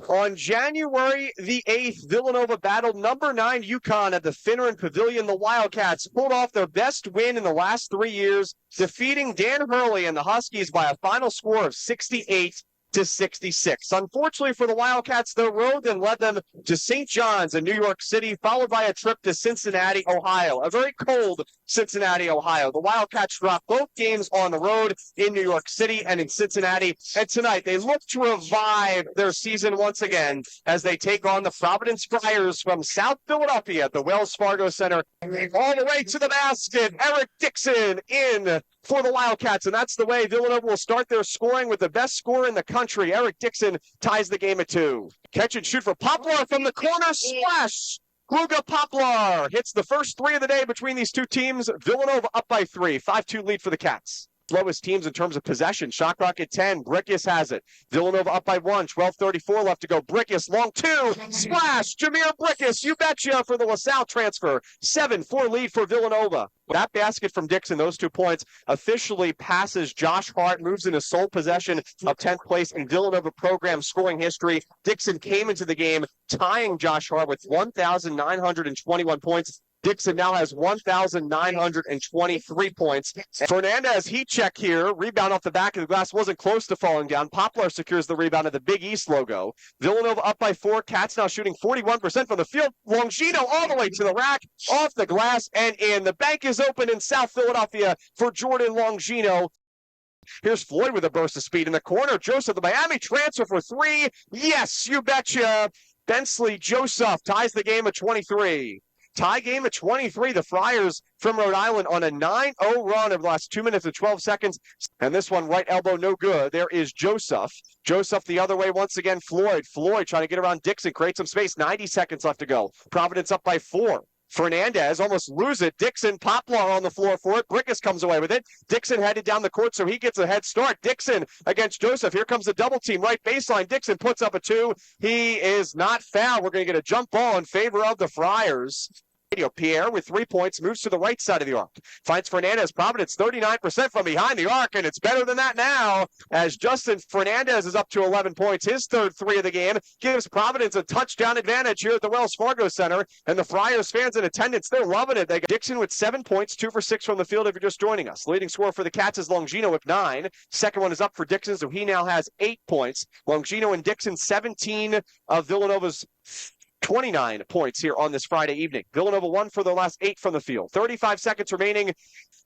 On January the 8th, Villanova battled number 9 UConn at the Finneran Pavilion. The Wildcats pulled off their best win in the last 3 years, defeating Dan Hurley and the Huskies by a final score of 68-66. Unfortunately for the Wildcats, their road then led them to St. John's in New York City, followed by a trip to Cincinnati, Ohio, a very cold Cincinnati, Ohio. The Wildcats dropped both games on the road in New York City and in Cincinnati, and tonight they look to revive their season once again as they take on the Providence Friars from South Philadelphia at the Wells Fargo Center. All the way to the basket, Eric Dixon in for the Wildcats, and that's the way Villanova will start their scoring with the best scorer in the country. Eric Dixon ties the game at 2. Catch and shoot for Poplar from the corner, splash! Kluga Poplar hits the first 3 of the day between these two teams. Villanova up by 3, 5-2 lead for the Cats. Slowest teams in terms of possession. Shot clock at 10. Brickus has it. Villanova up by 1. 12:34 left to go. Brickus long 2. Splash! Jameer Brickus, you betcha, for the LaSalle transfer. 7-4 lead for Villanova. That basket from Dixon, those 2 points, officially passes Josh Hart, moves into sole possession of 10th place in Villanova program scoring history. Dixon came into the game tying Josh Hart with 1,921 points. Dixon now has 1,923 points. Fernandez, heat check here. Rebound off the back of the glass. Wasn't close to falling down. Poplar secures the rebound of the Big East logo. Villanova up by 4. Cats now shooting 41% from the field. Longino all the way to the rack, off the glass, and in. The bank is open in South Philadelphia for Jordan Longino. Here's Floyd with a burst of speed in the corner. Joseph, the Miami transfer for 3. Yes, you betcha. Bensley Joseph ties the game at 23. Tie game at 23. The Friars from Rhode Island on a 9-0 run over the last 2 minutes and 12 seconds. And this one, right elbow, no good. There is Joseph. Joseph the other way once again. Floyd trying to get around Dixon. Create some space. 90 seconds left to go. Providence up by 4. Fernandez almost lose it. Dixon, Poplar on the floor for it. Brickus comes away with it. Dixon headed down the court, so he gets a head start. Dixon against Joseph. Here comes the double team. Right baseline. Dixon puts up a 2. He is not fouled. We're going to get a jump ball in favor of the Friars. Pierre with 3 points moves to the right side of the arc. Finds Fernandez. Providence 39% from behind the arc, and it's better than that now as Justin Fernandez is up to 11 points. His third 3 of the game gives Providence a touchdown advantage here at the Wells Fargo Center, and the Friars fans in attendance, they're loving it. They got Dixon with 7 points, 2 for 6 from the field if you're just joining us. Leading scorer for the Cats is Longino with 9. Second one is up for Dixon, so he now has 8 points. Longino and Dixon, 17 of Villanova's 29 points here on this Friday evening. Villanova won for the last 8 from the field. 35 seconds remaining,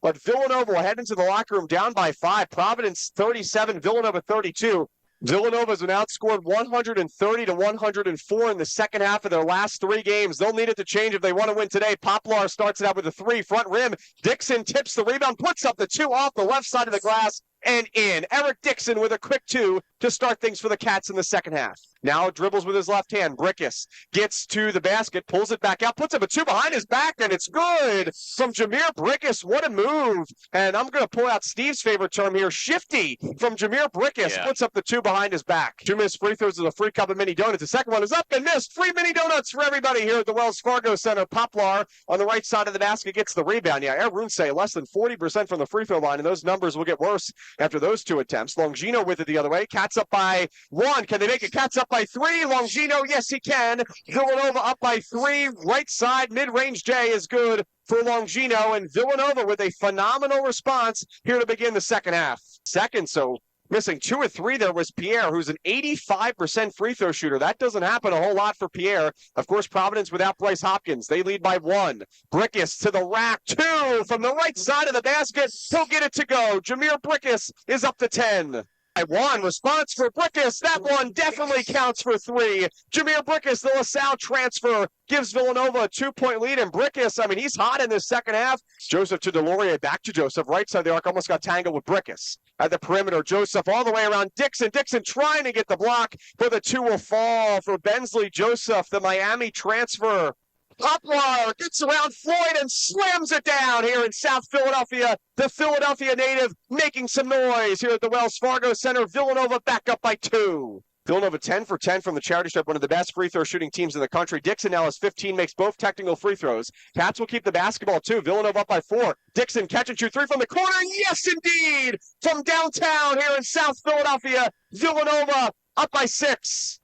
but Villanova will head into the locker room down by 5. Providence 37, Villanova 32. Villanova's been outscored 130-104 in the second half of their last 3 games. They'll need it to change if they want to win today. Poplar starts it out with a 3, front rim. Dixon tips the rebound, puts up the 2 off the left side of the glass and in. Eric Dixon with a quick 2 to start things for the Cats in the second half. Now dribbles with his left hand. Brickus gets to the basket, pulls it back out, puts up a 2 behind his back, and it's good from Jameer Brickus. What a move. And I'm going to pull out Steve's favorite term here, shifty from Jameer Brickus. Puts up the 2 behind his back. 2 missed free throws with a free cup of mini donuts. The second one is up and missed. Free mini donuts for everybody here at the Wells Fargo Center. Poplar on the right side of the basket gets the rebound. Erunse less than 40% from the free throw line, and those numbers will get worse after those 2 attempts. Longino with it the other way. Cats up by 1. Can they make it? Cats up by 3. Longino, yes, he can. Villanova up by 3. Right side, mid-range J is good for Longino, and Villanova with a phenomenal response here to begin the second half. So missing 2 or 3 there was Pierre, who's an 85% free throw shooter. That doesn't happen a whole lot for Pierre. Of course, Providence without Bryce Hopkins. They lead by 1. Brickus to the rack. 2 from the right side of the basket. He'll get it to go. Jameer Brickus is up to 10. 1 response for Brickus. That one definitely counts for 3. Jameer Brickus, the LaSalle transfer, gives Villanova a 2-point lead. And Brickus, he's hot in this second half. Joseph to Delorier, back to Joseph. Right side of the arc, almost got tangled with Brickus. At the perimeter, Joseph all the way around Dixon. Dixon trying to get the block, but the 2 will fall for Bensley Joseph, the Miami transfer. Poplar gets around Floyd and slams it down here in South Philadelphia. The Philadelphia native making some noise here at the Wells Fargo Center. Villanova back up by 2. Villanova 10 for 10 from the charity stripe, one of the best free throw shooting teams in the country. Dixon now has 15, makes both technical free throws. Cats will keep the basketball too. Villanova up by 4. Dixon catch and shoot 3 from the corner. Yes, indeed! From downtown here in South Philadelphia, Villanova up by 6.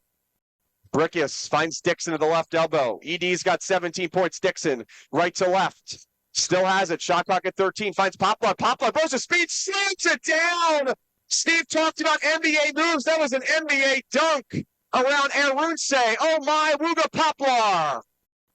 Brickus finds Dixon to the left elbow. ED's got 17 points. Dixon, right to left. Still has it. Shot clock at 13. Finds Poplar. Poplar goes to speed. Slams it down. Steve talked about NBA moves. That was an NBA dunk around Arunse. Oh my, Wooga Poplar.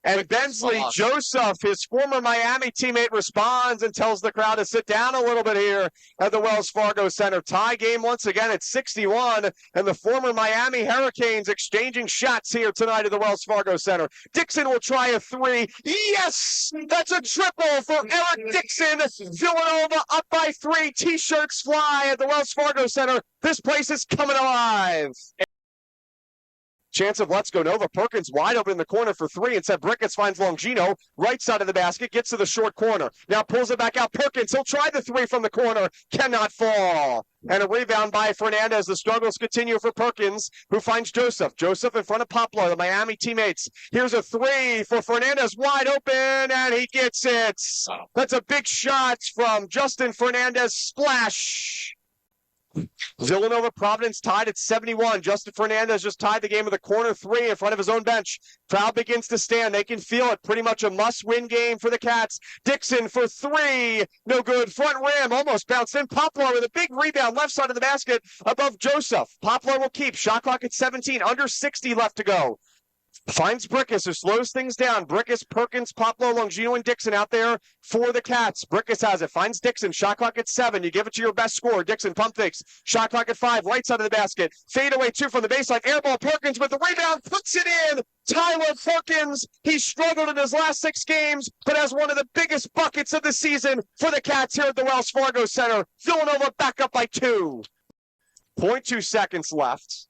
And Bensley Joseph, his former Miami teammate, responds and tells the crowd to sit down a little bit here at the Wells Fargo Center. Tie game once again at 61, and the former Miami Hurricanes exchanging shots here tonight at the Wells Fargo Center. Dixon will try a 3. Yes! That's a triple for Eric Dixon. Villanova up by 3. T-shirts fly at the Wells Fargo Center. This place is coming alive. Chance of Let's Go Nova. Perkins wide open in the corner for 3. Instead, Brickus finds Longino. Right side of the basket. Gets to the short corner. Now pulls it back out. Perkins. He'll try the 3 from the corner. Cannot fall. And a rebound by Fernandez. The struggles continue for Perkins, who finds Joseph. Joseph in front of Poplar, the Miami teammates. Here's a 3 for Fernandez. Wide open, and he gets it. That's a big shot from Justin Fernandez. Splash. Villanova Providence tied at 71. Justin Fernandez just tied the game with a corner 3 in front of his own bench. Crowd begins to stand. They can feel it. Pretty much a must-win game for the Cats. Dixon for 3. No good. Front rim almost bounced in. Poplar with a big rebound left side of the basket above Joseph. Poplar will keep. Shot clock at 17. Under 60 left to go. Finds Brickus, who slows things down. Brickus, Perkins, Poplar, Longino, and Dixon out there for the Cats. Brickus has it. Finds Dixon. Shot clock at 7. You give it to your best scorer. Dixon pump fakes. Shot clock at 5. Right side of the basket. Fade away 2 from the baseline. Airball. Perkins with the rebound. Puts it in. Tyler Perkins. He struggled in his last 6 games, but has one of the biggest buckets of the season for the Cats here at the Wells Fargo Center. Villanova back up by 2. 0.2 seconds left.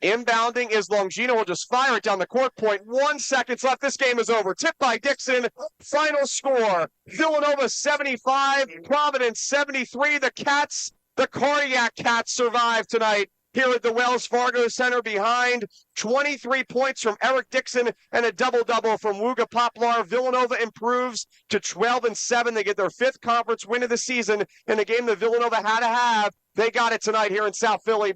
Inbounding is Longino. Will just fire it down the court. 0.1 seconds left. This game is over. Tip by Dixon. Final score. Villanova 75. Providence 73. The Cats, the Cardiac Cats, survive tonight here at the Wells Fargo Center behind 23 points from Eric Dixon and a double-double from Wooga Poplar. Villanova improves to 12-7. They get their 5th conference win of the season in a game that Villanova had to have. They got it tonight here in South Philly.